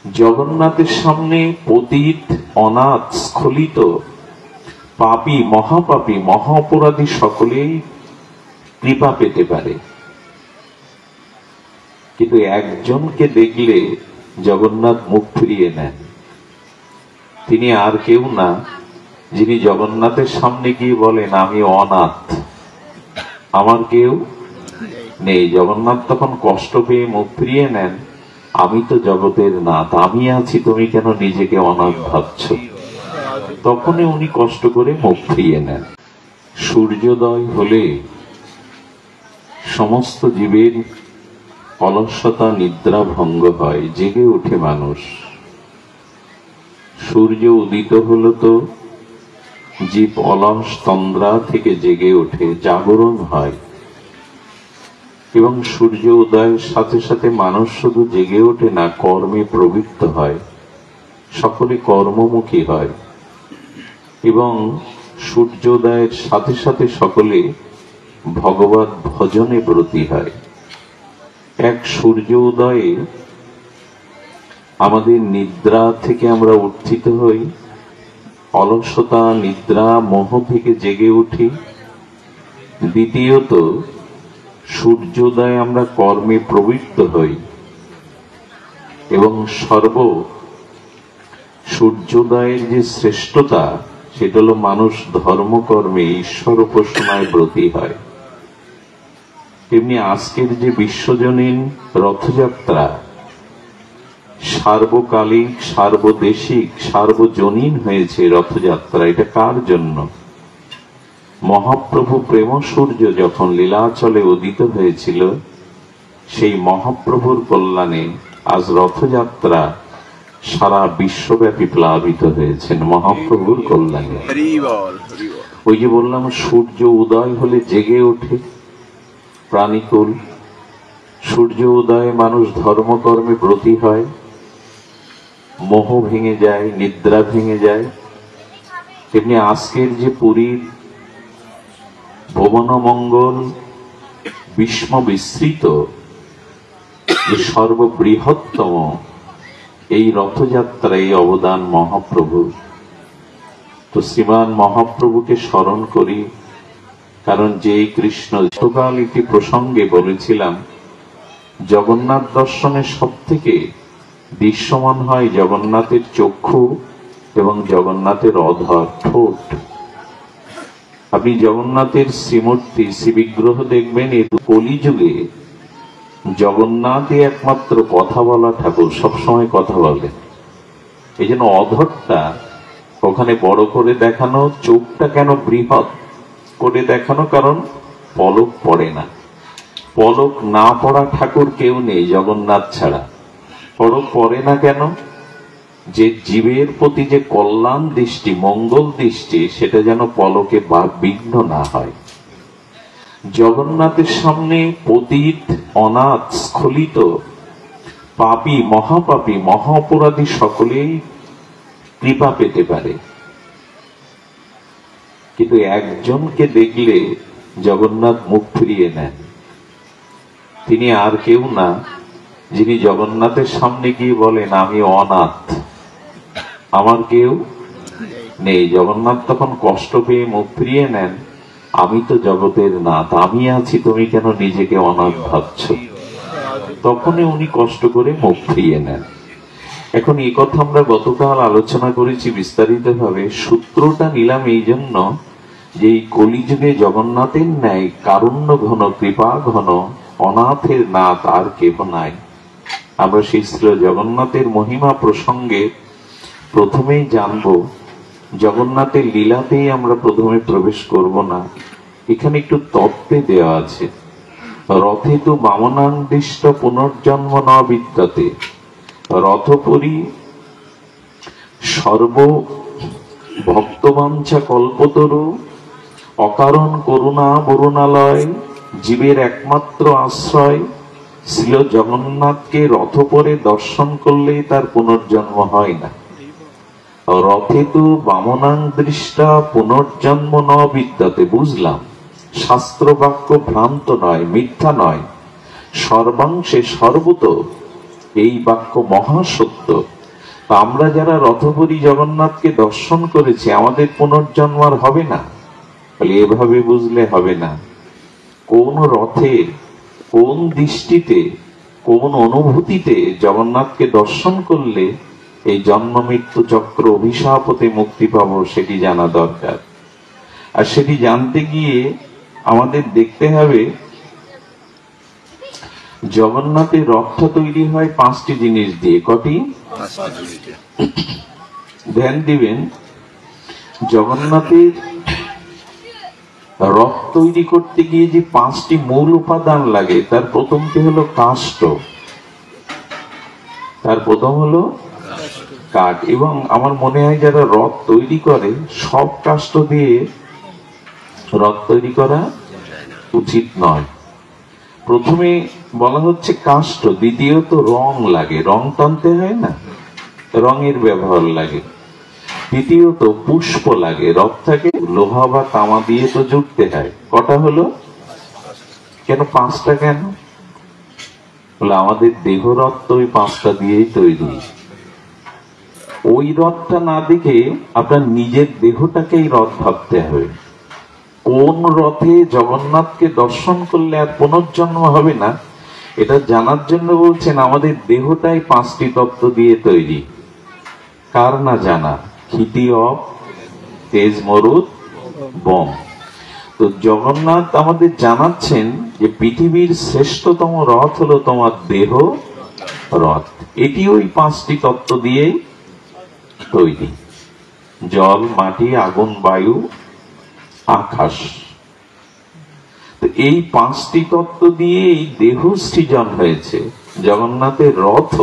জগন্নাথের সামনে পতিত, অনাথ, স্খলিত, পাপী, মহাপাপী, মহা অপরাধী সকলেই কৃপা পেতে পারে, কিন্তু একজনকে দেখলে জগন্নাথ মুখ ফিরিয়ে নেন। তিনি আর কেউ না, যিনি জগন্নাথের সামনে গিয়ে বলেন, আমি অনাথ, আমার কেউ নেই। জগন্নাথ তখন কষ্ট পেয়ে মুখ ফিরিয়ে নেন, আমি তো জগতের নাথ, আমি আছি, তুমি কেন নিজেকে অনাথ ভাবছ? তখনই উনি কষ্ট করে মুখ ফিরিয়ে নেন। সূর্যোদয় হলে সমস্ত জীবের অলসতা, নিদ্রা ভঙ্গ হয়, জেগে ওঠে মানুষ। সূর্য উদিত হলো তো জীব অলস তন্দ্রা থেকে জেগে ওঠে, জাগরণ হয়। এবং সূর্য উদয়ের সাথে সাথে মানুষ শুধু জেগে ওঠে না, কর্মে প্রবৃত্ত হয়, সকলে কর্মমুখী হয়। এবং সূর্যোদয়ের সাথে সাথে সকলে ভগবত ভজনে ব্রতী হয়। এক সূর্য উদয়ে আমাদের নিদ্রা থেকে আমরা উত্থিত হই, অলসতা, নিদ্রা, মোহ থেকে জেগে উঠি। দ্বিতীয়ত, সূর্যোদয়ে আমরা কর্মে প্রবৃত্ত হই। এবং সূর্যোদয়ের যে শ্রেষ্ঠতা, সেটা হলো মানুষ ধর্মকর্মে ঈশ্বর উপাসনায় ব্রতী হয়। তেমনি আজকের যে বিশ্বজনীন রথযাত্রা, সার্বকালিক, সার্বদেশিক, সার্বজনীন হয়েছে রথযাত্রা। এটা কার জন্য? মহাপ্রভু প্রেম সূর্য যখন লীলাচলে উদিত হয়েছিল, সেই মহাপ্রভুর কল্যাণে আজ রথযাত্রা সারা বিশ্বব্যাপী প্লাবিত হয়েছেন মহাপ্রভুর কল্যাণে। ওই যে বললাম, সূর্য উদয় হলে জেগে ওঠে প্রাণীকুল। সূর্য উদয়ে মানুষ ধর্মকর্মে ব্রতী হয়, মোহ ভেঙে যায়, নিদ্রা ভেঙে যায়। তেমনি আজকের যে পুরীর ভুবনমঙ্গল বিস্ম বিস্তৃত যে সর্ববৃহত্তম এই রথযাত্রায় অবদান মহাপ্রভুর। তো শ্রীমান মহাপ্রভুকে স্মরণ করি, কারণ যে কৃষ্ণ, গতকাল একটি প্রসঙ্গে বলেছিলাম, জগন্নাথ দর্শনের সব থেকে দৃশ্যমান হয় জগন্নাথের চক্ষু এবং জগন্নাথের অধর, ঠোঁট। আপনি জগন্নাথের শ্রীমূর্তি, শ্রীবিগ্রহ দেখবেন, এই কলিযুগে জগন্নাথই একমাত্র কথা বলা ঠাকুর, সবসময় কথা বলেন। এই জন্য অধরটা ওখানে বড় করে দেখানো, চোখটা কেন বৃহৎ করে দেখানো, কারণ পলক পড়ে না। পলক না পড়া ঠাকুর কেউ নেই জগন্নাথ ছাড়া। পলক পড়ে না কেন? যে জীবের প্রতি যে কল্যাণ দৃষ্টি, মঙ্গল দৃষ্টি, সেটা যেন পলকে বিঘ্ন না হয়। জগন্নাথের সামনে পতিত, অনাথ, স্খলিত, পাপী, মহাপাপী, মহা অপরাধী সকলেই কৃপা পেতে পারে, কিন্তু একজনকে দেখলে জগন্নাথ মুখ ফিরিয়ে নেন। তিনি আর কেউ না, যিনি জগন্নাথের সামনে গিয়ে বলেন, আমি অনাথ, আমার কেউ নেই। জগন্নাথ তখন কষ্ট পেয়ে মুখ ফিরিয়ে নেন, আমি তো জগতের নাথ, আমি আছি, তুমি কেন নিজেকে অনাথ ভাবছ? তখনই উনি কষ্ট করে মুখ ফিরিয়ে নেন। এখন এই কথা আমরা গতকাল আলোচনা করেছি বিস্তারিত ভাবে। সূত্রটা নিলাম এই জন্য যে এই কলিযুগে জগন্নাথের ন্যায় কারুণ্য ঘন, কৃপা ঘন, অনাথের নাথ আর কেহ নাই। আমরা সেই শ্রী জগন্নাথের মহিমা প্রসঙ্গে প্রথমেই জানবো। জগন্নাথের লীলাতেই আমরা প্রথমে প্রবেশ করব না, এখানে একটু তত্ত্বে দেওয়া আছে। রথে তো বামনাংদিষ্ট পুনর্জন্ম ন বিদ্যতে, রথপরি সর্ব ভক্তবাঞ্ছা কল্পতরু, অকারণ করুণা বরুণালয়, জীবের একমাত্র আশ্রয়। ছিল জগন্নাথকে রথপরে দর্শন করলেই তার পুনর্জন্ম হয় না। রথে তো বামনাং দৃষ্টা পুনর্জন্ম ন বিদ্যতে, বুঝলাম শাস্ত্র বাক্য ভ্রান্ত নয়, মিথ্যা নয়, সর্বাংশে সর্বত এই বাক্য মহাসত্য। তো আমরা যারা রথপুরী জগন্নাথকে দর্শন করেছি, আমাদের পুনর্জন্ম আর হবে না? বলে এভাবে বুঝলে হবে না। কোন রথের কোন দৃষ্টিতে কোন অনুভূতিতে জগন্নাথকে দর্শন করলে এই জন্ম মৃত্যু চক্র অভিশাপ হতে মুক্তি পাবো, সেটি জানা দরকার। আর সেটি জানতে গিয়ে আমাদের দেখতে হবে, জগন্নাথের রথটা তৈরি হয় 5টি জিনিস দিয়ে। কটি? ধ্যান দিবেন, জগন্নাথের রথ তৈরি করতে গিয়ে যে 5টি মূল উপাদান লাগে, তার প্রথমটি হলো কাষ্ঠ, তার প্রথম হলো কাঠ। এবং আমার মনে হয় যারা রথ তৈরি করে, সব কাষ্ঠ দিয়ে রথ তৈরি করা উচিত নয়। প্রথমে বলা হচ্ছে কাষ্ঠ, দ্বিতীয়ত রং লাগে, রং টানতে হয় না, রঙের ব্যবহার লাগে। তৃতীয়ত পুষ্প লাগে, রথটাকে লোহা বা তামা দিয়ে তো জুড়তে হয়। কটা হলো? কেন 5টা কেন? বলে আমাদের দেহ রথ তো ওই 5টা দিয়েই তৈরি। ওই রথটা না দেখে আপনার নিজের দেহটাকেই রথ ভাবতে হবে। কোন রথে জগন্নাথকে দর্শন করলে আর পুনর্জন্ম হবে না, এটা জানার জন্য বলছেন আমাদের দেহটাই 5টি তত্ত্ব দিয়ে তৈরি। কার না জানা? ক্ষিতি, অপ, তেজ, মরুত, বম। তো জগন্নাথ আমাদের জানাচ্ছেন যে পৃথিবীর শ্রেষ্ঠতম রথ হলো তোমার দেহ রথ। এটি ওই 5টি তত্ত্ব দিয়েই তৈরি। জল, মাটি, আগুন, বায়ু, আকাশ। তো এই 5টি তত্ত্ব দিয়ে এই দেহ সৃজন হয়েছে। জগন্নাথের রথ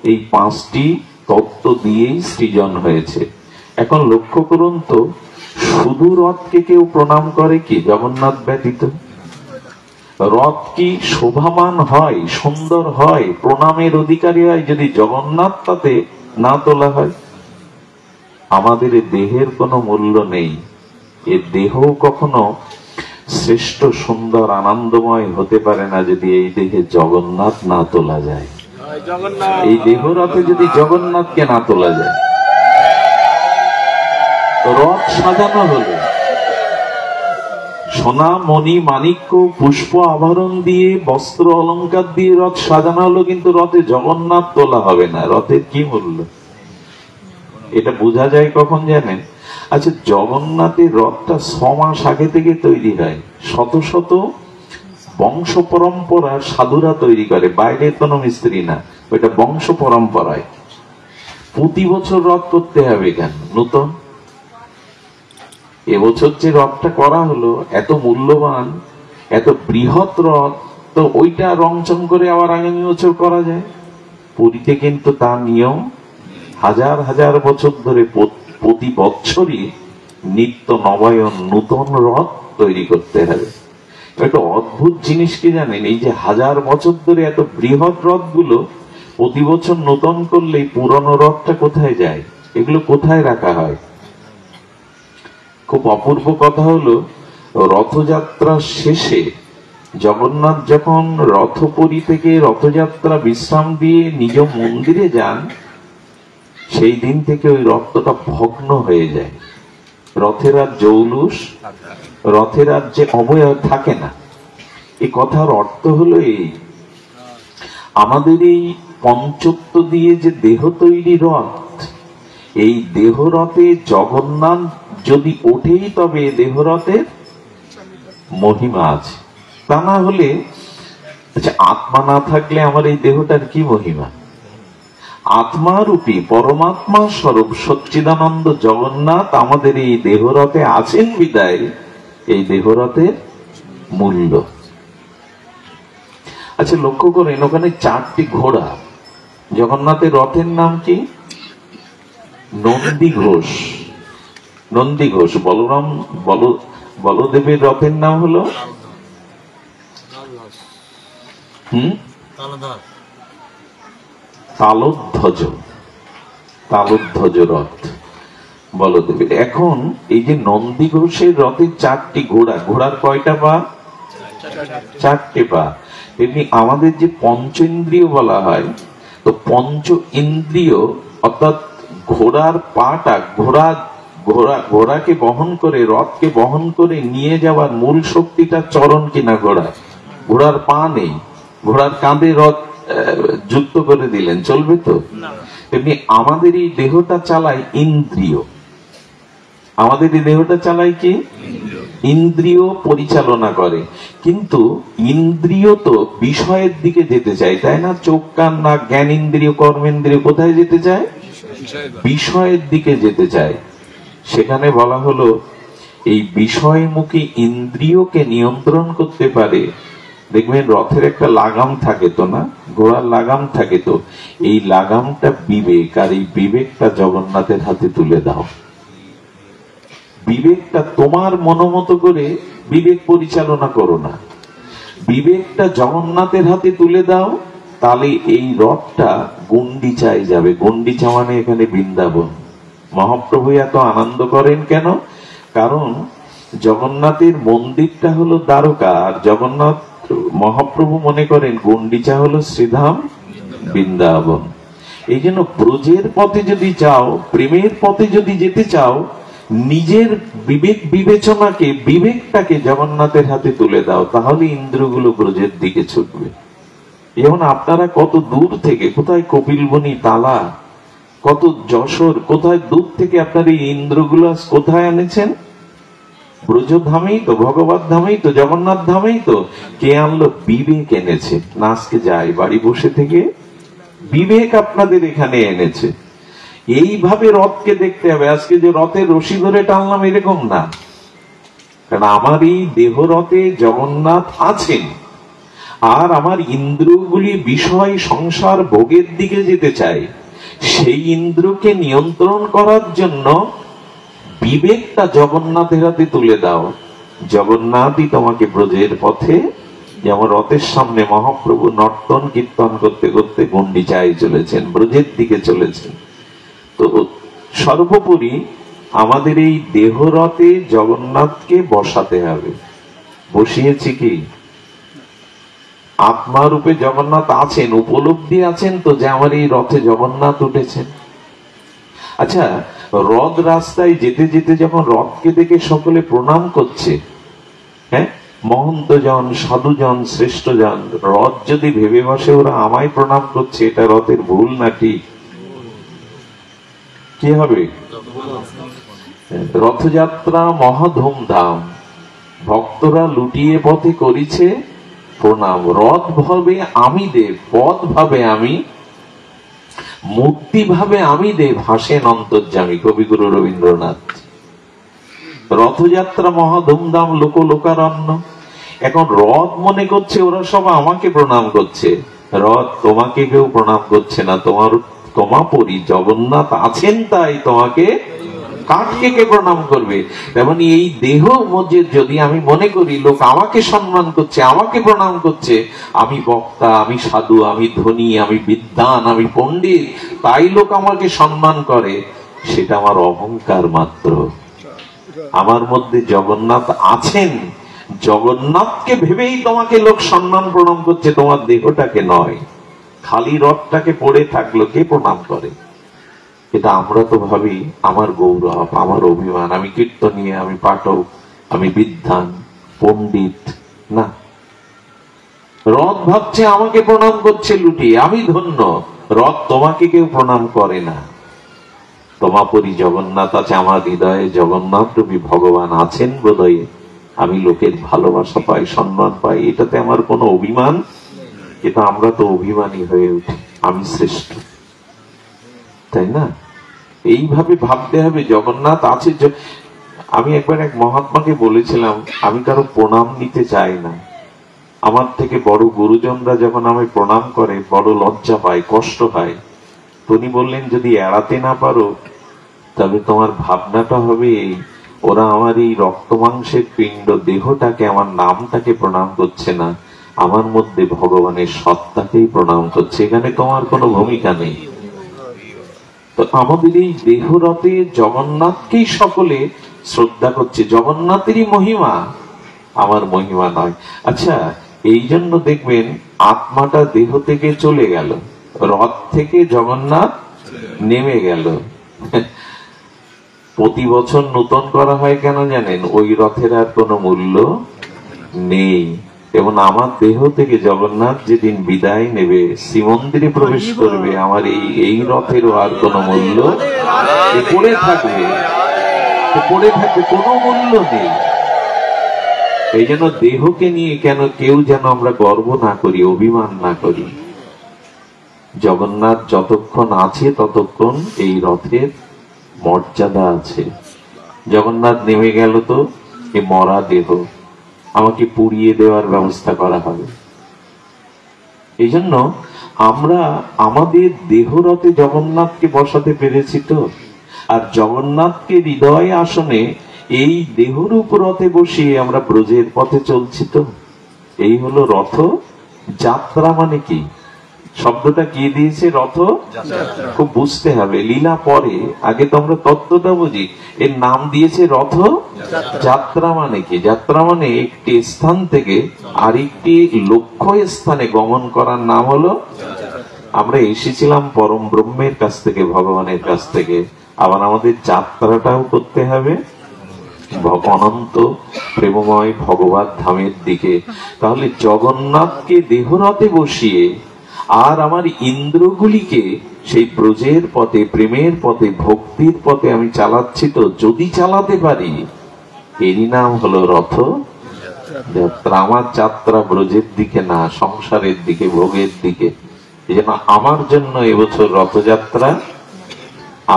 এই 5টি তত্ত্ব দিয়েই সৃজন হয়েছে। এখন লক্ষ্য করুন তো, শুধু রথকে কেউ প্রণাম করে কি জগন্নাথ ব্যতীত? রথ কি শোভামান হয়, সুন্দর হয়, প্রণামের অধিকারী হয় যদি জগন্নাথ তাতে না তোলা হয়? আমাদের দেহের কোনো মূল্য নেই। এ দেহ কখনো শ্রেষ্ঠ, সুন্দর, আনন্দময় হতে পারে না যদি এই দেহে জগন্নাথ না তোলা যায়। এই দেহ রথে যদি জগন্নাথকে না তোলা যায়, রথ সাজানো হলো সোনা, মণি, মাণিক্য, পুষ্প, আভরণ দিয়ে, বস্ত্র অলংকার দিয়ে রথ সাজানো হলো, কিন্তু রথে জগন্নাথ তোলা হবে না। রথের কি মূল্য? এটা বোঝা যায় কখন জানেন? আচ্ছা, জগন্নাথের রথটা 6 মাস আগে থেকে তৈরি হয়। শত শত বংশ পরম্পরার সাধুরা তৈরি করে, বাইরের কোনো মিস্ত্রি না, ওইটা বংশ পরম্পরায়। প্রতি বছর রথ করতে হবে কেন নতুন? এবছর যে রথটা করা হলো, এত মূল্যবান, এত বৃহৎ রথ, তো ওইটা রংচং করে আবার আগামী বছর করা যায়? পুরীতে কিন্তু তার নিয়ম, হাজার হাজার বছর ধরে প্রতি বছরই নিত্য নবায়ন নূতন রথ তৈরি করতে হবে। একটা অদ্ভুত জিনিস কি জানেন? এই যে হাজার বছর ধরে এত বৃহৎ রথগুলো প্রতি বছর নূতন করলে পুরনো রথটা কোথায় যায়? এগুলো কোথায় রাখা হয়? খুব অপূর্ব কথা হলো, রথযাত্রার শেষে জগন্নাথ যখন রথপুরী থেকে রথযাত্রা বিশ্রাম দিয়ে নিজ মন্দিরে যান, সেই দিন থেকে ওই রথটা ভগ্ন হয়ে যায়। রথের আর জৌলুস, রথের আর যে অবয়ব থাকে না। এই কথার অর্থ হলো এই, আমাদের এই পঞ্চত্ব দিয়ে যে দেহ তৈরি রথ, এই দেহ রথে জগন্নাথ যদি ওঠেই তবে দেহ রথের মহিমা আছে। তা না হলে, আচ্ছা, আত্মা না থাকলে আমার এই দেহটার কি মহিমা? আত্মারূপী পরমাত্মা স্বরূপ সচ্চিদানন্দ জগন্নাথ আমাদের এই দেহরথে আছেন বিদায় এই দেহরথের মূল্য। আচ্ছা, লক্ষ্য করেন, ওখানে 4টি ঘোড়া। জগন্নাথের রথের নাম কি? নন্দী ঘোষ। নন্দী ঘোষ। বলদেবের রথের নাম হলো তালধ্বজ। তালধ্বজ রথ বলদেবের। এখন এই যে নন্দী ঘোষের রথের 4টি ঘোড়া, ঘোড়ার কয়টা পা? 4টে পা। তেমনি আমাদের যে পঞ্চ ইন্দ্রিয় বলা হয়, তো পঞ্চ ইন্দ্রিয় অর্থাৎ ঘোড়ার পাটা ঘোড়াকে বহন করে, রথকে বহন করে নিয়ে যাওয়ার মূল শক্তিটা চরণ কিনা ঘোড়ার পা নেই, ঘোড়ার কাঁধে রথ যুক্ত করে দিলেন, চলবে তো? তেমনি আমাদের এই দেহটা চালায় ইন্দ্রিয়। আমাদের এই দেহটা চালায় কি? ইন্দ্রিয় পরিচালনা করে। কিন্তু ইন্দ্রিয় তো বিষয়ের দিকে যেতে চায়, তাই না? চোখ, কান, নাক, জ্ঞান ইন্দ্রিয়, কর্মেন্দ্রিয় কোথায় যেতে চায়? বিষয়ের দিকে যেতে চায়। সেখানে বলা হলো এই বিষয়মুখী ইন্দ্রিয়কে নিয়ন্ত্রণ করতে পারে। দেখবেন রথের একটা লাগাম থাকে তো, না? ঘোড়ার লাগাম থাকে তো। এই লাগামটা বিবেক, আর এই বিবেকটা জগন্নাথের হাতে তুলে দাও। বিবেকটা তোমার মনোমতো করে বিবেক পরিচালনা করো না, বিবেকটা জগন্নাথের হাতে তুলে দাও। তাহলে এই রথটা গুন্ডিচায় যাবে। গুন্ডিচা মানে এখানে বৃন্দাবন। মহাপ্রভু এত আনন্দ করেন কেন? কারণ জগন্নাথের মন্দিরটা হলো দ্বারকা, আর জগন্নাথ মহাপ্রভু মনে করেন গুন্ডিচা হলো শ্রীধাম বৃন্দাবন। এই জন্য ব্রজের পথে যদি যাও, প্রেমের পথে যদি যেতে চাও, নিজের বিবেক বিবেচনাকে, বিবেকটাকে জগন্নাথের হাতে তুলে দাও, তাহলে ইন্দ্রগুলো ব্রজের দিকে ছুটবে। যেমন আপনারা কত দূর থেকে, কোথায় কপিলবনি তালা, কত যশোর, কোথায় দূর থেকে আপনার এই ইন্দ্রগুলো কোথায় এনেছেন? ব্রজধামেই তো, ভগবত ধামেই তো, জগন্নাথ ধামেই তো। কে আনলো? বিবেক এনেছে। না আজকে যাই বাড়ি বসে থেকে, বিবেক আপনাদের এখানে এনেছে। এইভাবে রথকে দেখতে হবে। আজকে যে রথের রশি ধরে টানলাম এরকম না, কারণ আমার এই দেহ রথে জগন্নাথ আছেন, আর আমার ইন্দ্রিয়গুলি বিষয় সংসার ভোগের দিকে যেতে চায়। সেই ইন্দ্রকে নিয়ন্ত্রণ করার জন্য বিবেকটা জগন্নাথের হাতে তুলে দাও। জগন্নাথই তোমাকে ব্রজের পথে, যেমন রথের সামনে মহাপ্রভু নর্তন কীর্তন করতে করতে গুন্ডিচায় চলেছেন, ব্রজের দিকে চলেছেন। তো সর্বোপরি আমাদের এই দেহ রথে জগন্নাথকে বসাতে হবে। বসিয়েছি কি? আত্মা রূপে জগন্নাথ আছেন, উপলব্ধি আছেন তো যে আমার এই রথে জগন্নাথ উঠেছেন। আচ্ছা, রথ রাস্তায় যেতে যেতে যখন রথকে দেখে সকলে প্রণাম করছে, হ্যাঁ, মহন্তজন, সাধুজন, শ্রেষ্ঠজন, রথ যদি ভেবে বসে ওরা আমায় প্রণাম করছে, এটা রথের ভুল না ঠিক? কি হবে? রথযাত্রা মহা ধুমধাম, ভক্তরা লুটিয়ে পথে করিছে প্রণাম। রথ ভাবে আমি দেব, পথ ভাবে আমি, মূর্তি ভাবে আমি দেব, হাসেন অন্তর্যামী কবিগুরু রবীন্দ্রনাথ। রথযাত্রা মহা ধুমধাম, লোক লোকারণ্য। এখন রথ মনে করছে ওরা সব আমাকে প্রণাম করছে। রথ তোমাকে কেউ প্রণাম করছে না, তোমাপরি জগন্নাথ আছেন, তাই তোমাকে কাঠকে কে প্রণাম করবে? তেমন এই দেহ মধ্যে যদি আমি মনে করি লোক আমাকে সম্মান করছে, আমাকে প্রণাম করছে, আমি বক্তা, আমি সাধু, আমি ধনী, আমি বিদ্বান, আমি পণ্ডিত, তাই লোক আমাকে সম্মান করে, সেটা আমার অহংকার মাত্র। আমার মধ্যে জগন্নাথ আছেন, জগন্নাথকে ভেবেই তোমাকে লোক সম্মান প্রণাম করছে, তোমার দেহটাকে নয়। খালি রথটাকে পড়ে থাকলো, কে প্রণাম করে? এটা আমরা তো ভাবি আমার গৌরব, আমার অভিমান, আমি কীর্তনীয়, আমি পাঠক, আমি বিদ্বান, পণ্ডিত। না, রথ ভাবছে আমাকে প্রণাম করছে লুটিয়ে, আমি ধন্য। রথ তোমাকে কেউ প্রণাম করে না। তোমাপরি জগন্নাথ আছে আমার হৃদয়ে, জগন্নাথ রূপী ভগবান আছেন বোধহয়, আমি লোকের ভালোবাসা পাই, সম্মান পাই, এটাতে আমার কোনো অভিমান। কিন্তু আমরা তো অভিমানী হয়ে উঠি, আমি শ্রেষ্ঠ, তাই না? এইভাবে ভাবতে হবে জগন্নাথ আছে। আমি একবার এক মহাত্মাকে বলেছিলাম, আমি কারো প্রণাম নিতে চাই না। আমার থেকে বড় গুরুজনরা যখন আমায় প্রণাম করে বড় লজ্জা পায়, কষ্ট হয়। তিনি বললেন, যদি এড়াতে না পারো তবে তোমার ভাবনাটা হবে ওরা আমার এই রক্ত মাংসের পিণ্ড দেহটাকে, আমার নামটাকে প্রণাম করছে না, আমার মধ্যে ভগবানের সত্তাকেই প্রণাম করছে। এখানে তোমার কোনো ভূমিকা নেই। তো আমাদের এই দেহরথে জগন্নাথকেই সকলে শ্রদ্ধা করছে, জগন্নাথেরই মহিমা, আমার মহিমা নয়। আচ্ছা, এই জন্য দেখবেন আত্মাটা দেহ থেকে চলে গেল, রথ থেকে জগন্নাথ নেমে গেল। প্রতি বছর নূতন করা হয় কেন জানেন? ওই রথের আর কোনো মূল্য নেই। এবং আমার দেহ থেকে জগন্নাথ যেদিন বিদায় নেবে, শ্রীমন্দিরে প্রবেশ করবে, আমার এই রথেরও আর কোনো মূল্য পড়ে থাকবে, কোনো মূল্য নেই। এই জন্য দেহকে নিয়ে কেন কেউ যেন আমরা গর্ব না করি, অভিমান না করি। জগন্নাথ যতক্ষণ আছে ততক্ষণ এই রথের মর্যাদা আছে। জগন্নাথ নেমে গেল তো এই মরা দেহ আমাকে পুড়িয়ে দেওয়ার ব্যবস্থা করা হবে। এই জন্য আমরা আমাদের দেহ রথে জগন্নাথকে বসাতে পেরেছি তো, আর জগন্নাথকে হৃদয় আসনে এই দেহরূপ রথে বসিয়ে আমরা ব্রজের পথে চলছি তো। এই হলো রথ যাত্রা। মানে কি শব্দটা কি দিয়েছে? রথ। খুব বুঝতে হবে, লীলা পরে, আগে তো আমরা তত্ত্বটা বুঝি। এর নাম দিয়েছে রথ যাত্রা। মানে কি? যাত্রা মানে একটি স্থান থেকে আরেকটি লক্ষ্য স্থানে গমন করার নাম হলো। আমরা এসেছিলাম পরম ব্রহ্মের কাছ থেকে, ভগবানের কাছ থেকে, আবার আমাদের যাত্রাটাও করতে হবে অনন্ত প্রেমময় ভগবত ধামের দিকে। তাহলে জগন্নাথকে দেহরথে বসিয়ে আর আমার ইন্দ্রগুলিকে সেই ব্রজের পথে, প্রেমের পথে, ভক্তির পথে আমি চালাচ্ছি তো। যদি চালাতে পারি, এরই নাম হলো রথ যাত্রা। আমার যাত্রা ব্রজের দিকে না, সংসারের দিকে, ভোগের দিকে। এই জন্য আমার জন্য এবছর রথযাত্রা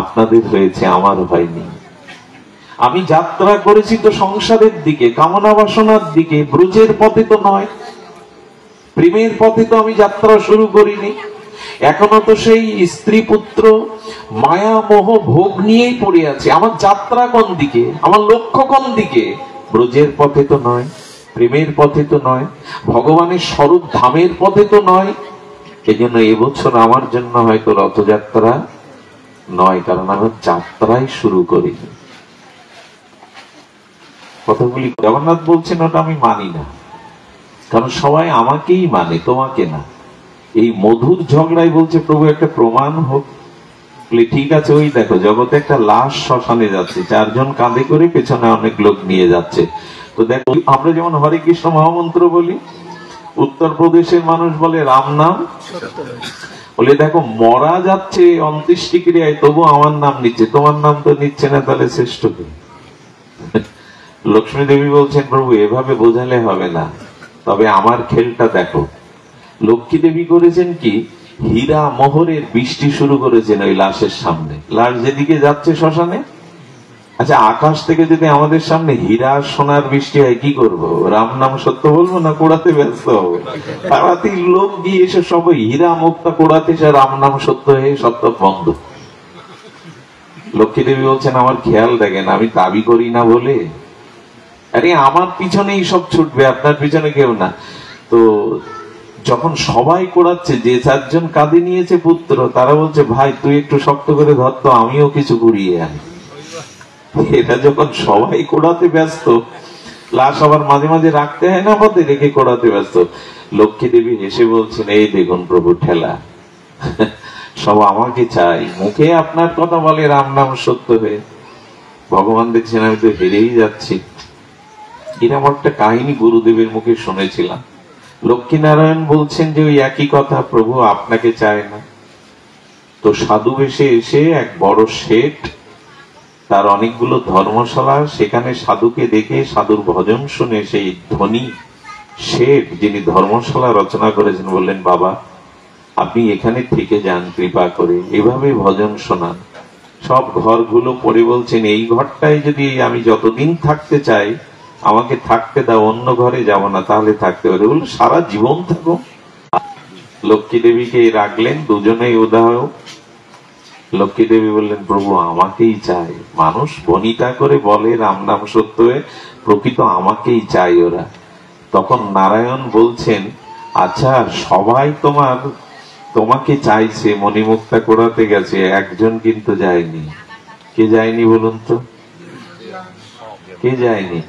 আপনাদের হয়েছে, আমার হয়নি। আমি যাত্রা করেছি তো সংসারের দিকে, কামনা বাসনার দিকে, ব্রজের পথে তো নয়, প্রেমের পথে তো আমি যাত্রা শুরু করিনি। এখনো তো সেই স্ত্রী পুত্র মায়া মোহ ভোগ নিয়েই পড়ে আছে। আমার যাত্রা কোন দিকে? আমার লক্ষ্য কোন দিকে? ব্রজের পথে তো নয়, প্রেমের পথে তো নয়, ভগবানের স্বরূপ ধামের পথে তো নয়। এই জন্য এবছর আমার জন্য হয়তো রথযাত্রা নয়, কারণ আমি যাত্রাই শুরু করিনি। কথাগুলি জগন্নাথ বলছেন ওটা আমি মানি না, কারণ সবাই আমাকেই মানে, তোমাকে না। এই মধুর ঝগড়ায় বলছে প্রভু একটা প্রমাণ হোক। ঠিক আছে, ওই দেখো জগতে একটা লাশ শ্মশানে যাচ্ছে, 4 জন কাঁধে করে, পেছনে অনেক লোক নিয়ে যাচ্ছে। তো দেখো, আমরা যেমন হরে কৃষ্ণ মহামন্ত্র বলি, উত্তরপ্রদেশের মানুষ বলে রাম নাম, বলে দেখো মরা যাচ্ছে অন্ত্যেষ্টি ক্রিয়ায়, তবু আমার নাম নিচ্ছে, তোমার নাম তো নিচ্ছে না, তাহলে শ্রেষ্ঠ কে? লক্ষ্মী দেবী বলছেন প্রভু এভাবে বোঝালে হবে না, তবে আমার খেলটা দেখো। লক্ষ্মী দেবী করেছেন কি, হীরা মোহরের বৃষ্টি শুরু করেছেন ওই লাশের সামনে। লাশ যেদিকে যাচ্ছে শ্মশানে, আচ্ছা আকাশ থেকে যদি আমাদের সামনে হীরা সোনার বৃষ্টি হয়, কি করব? রাম নাম সত্য বলবো না কোড়াতে ব্যস্ত হবে? তাড়াতাড়ি লোক গিয়ে এসে সব হীরা মুক্তা কোড়াতে, সে রাম নাম সত্য হয়ে সত্য বন্ধ। লক্ষ্মী দেবী বলছেন আমার খেয়াল দেখেন, আমি দাবি করি না বলে, আরে আমার পিছনেই সব ছুটবে, আপনার পিছনে কেউ না। তো যখন সবাই কোড়াচ্ছে, যে 4 জন কাঁধে নিয়েছে পুত্র, তারা বলছে ভাই তুই একটু শক্ত করে ধরতো, আমিও কিছু কুড়িয়ে আনি। এটা যখন সবাই কোড়াতে ব্যস্ত, লাশ আবার মাঝে মাঝে রাখতে হয় না পথে, রেখে কোড়াতে ব্যস্ত। লক্ষ্মী দেবী হেসে বলছেন এই দেখুন প্রভু ঠেলা, সব আমাকে চাই, মুখে আপনার কথা বলে রাম নাম সত্য হয়ে। ভগবান দেখছেন আমি তো হেরেই যাচ্ছি। এরকম একটা কাহিনী গুরুদেবের মুখে শুনেছিলাম। লক্ষ্মীনারায়ণ বলছেন যে ওই একই কথা, প্রভু আপনাকে চায় না। তো সাধু বেশে এসে এক বড় শেঠ, তার অনেকগুলো ধর্মশালা, সেখানে সাধুকে দেখে, সাধুর ভজন শুনে সেই ধনী শেঠ যিনি ধর্মশালা রচনা করেছেন বললেন বাবা আপনি এখানে থেকে যান কৃপা করে, এভাবে ভজন শোনান। সব ঘরগুলো পড়ে বলছেন এই ঘরটায় যদি আমি যতদিন থাকতে চাই আমাকে থাকতে দাও, অন্য ঘরে যাব না, তাহলে থাকতে পারে। বললো সারা জীবন থাকো। লক্ষ্মী দেবীকে রাখলেন, দুজনেই উদাহরণ। লক্ষ্মী দেবী বললেন প্রভু আমাকেই চাই। মানুষ বনিতা করে বলে রাম নাম সত্য হয়ে, প্রকৃত আমাকেই চাই ওরা। তখন নারায়ণ বলছেন আচ্ছা সবাই তোমাকে চাইছে, মণিমুক্তা করাতে গেছে, একজন কিন্তু যায়নি। কে যায়নি বলুন তো? কে যায়নি?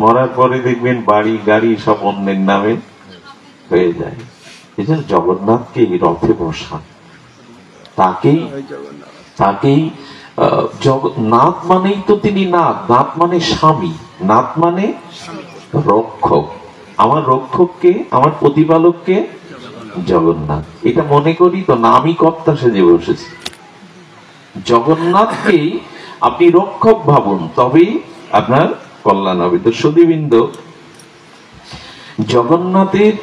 মরার পরে দেখবেন বাড়ি গাড়ি সব অন্যের নামে হয়ে যায়। এই জন্য জগন্নাথকে এই রথে বসান। তাকেই তাকেই নাথ মানেই তো তিনি নাথ। নাথ মানে স্বামী, নাথ মানে রক্ষক। আমার রক্ষককে, আমার প্রতিপালককে জগন্নাথ। এটা মনে করি তো না আমি কর্তা সেজে বসেছি। জগন্নাথকেই আপনি রক্ষক ভাবুন, তবেই আপনার কল্যাণ হবে। তো সুধীবৃন্দ, জগন্নাথের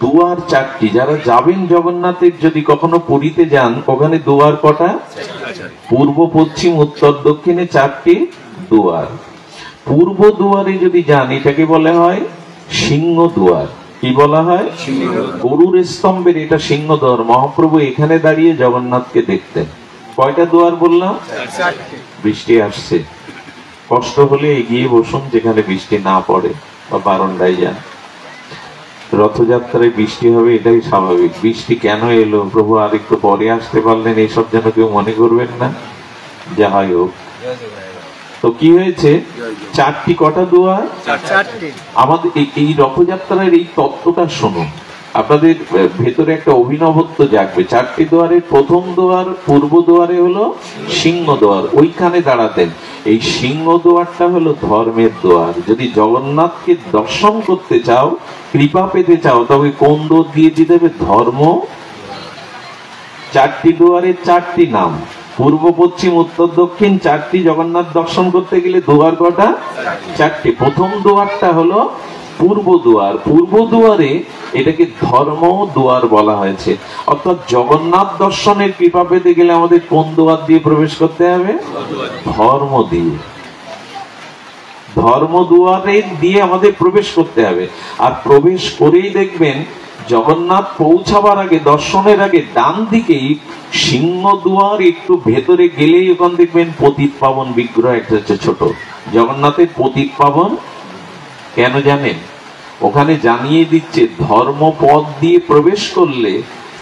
দুয়ার 4টি। যারা যাবেন জগন্নাথের, যদি কখনো পুরীতে যান, ওখানে দুয়ার কটা? পূর্ব, পশ্চিম, উত্তর, দক্ষিণে 4টি দুয়ার। পূর্ব দুয়ারে যদি যান, এটাকে বলা হয় সিংহ দুয়ার। কি বলা হয়? গরুর স্তম্ভের এটা সিংহ দুয়ার। মহাপ্রভু এখানে দাঁড়িয়ে জগন্নাথকে দেখতেন। কয়টা দুয়ার বললাম? বৃষ্টি আসছে, কষ্ট হলে এগিয়ে বসুন যেখানে বৃষ্টি না পড়ে, বা বারান্দায় যান। রথযাত্রায় বৃষ্টি হবে, এটাই স্বাভাবিক। বৃষ্টি কেন এলো প্রভু, আর একটু পরে আসতে পারলেন, এইসব যেন কেউ মনে করবেন না। যাই হোক, তো কি হয়েছে? 4টি কটা দুয়ার? আমাদের এই রথযাত্রার এই তত্ত্বটা শুনুন, আপনাদের ভেতরে একটা অভিনবত্ব জাগবে। 4টি দুয়ারের প্রথম দুয়ার, পূর্ব দুয়ারে হলো সিংহ দুয়ার, ওইখানে দাঁড়াতেন। এই সিংহ দুয়ারটা হলো ধর্মের দুয়ার। যদি জগন্নাথকে দর্শন করতে চাও, কৃপা পেতে চাও, তবে কোন দুয়ার দিয়ে দিতে হবে? ধর্ম। 4টি দুয়ারের 4টি নাম, পূর্ব, পশ্চিম, উত্তর, দক্ষিণ 4টি। জগন্নাথ দর্শন করতে গেলে দুয়ার কটা? 4টি। প্রথম দুয়ারটা হলো পূর্ব দুয়ার। পূর্ব দুয়ারে এটাকে ধর্ম দুয়ার বলা হয়েছে। অর্থাৎ জগন্নাথ দর্শনের কৃপা পেতে গেলে আমাদের কোন দুয়ার দিয়ে প্রবেশ করতে হবে? ধর্ম দিয়ে। ধর্ম দুয়ারে দিয়ে আমাদের প্রবেশ করতে হবে। আর প্রবেশ করেই দেখবেন জগন্নাথ পৌঁছাবার আগে, দর্শনের আগে ডান দিকেই সিংহ দুয়ার, একটু ভেতরে গেলেই ওখানে দেখবেন পতিত পাবন বিগ্রহ একটা ছোট। জগন্নাথের পতিত পাবন কেন জানেন? ওখানে জানিয়ে দিচ্ছে ধর্ম পথ দিয়ে প্রবেশ করলে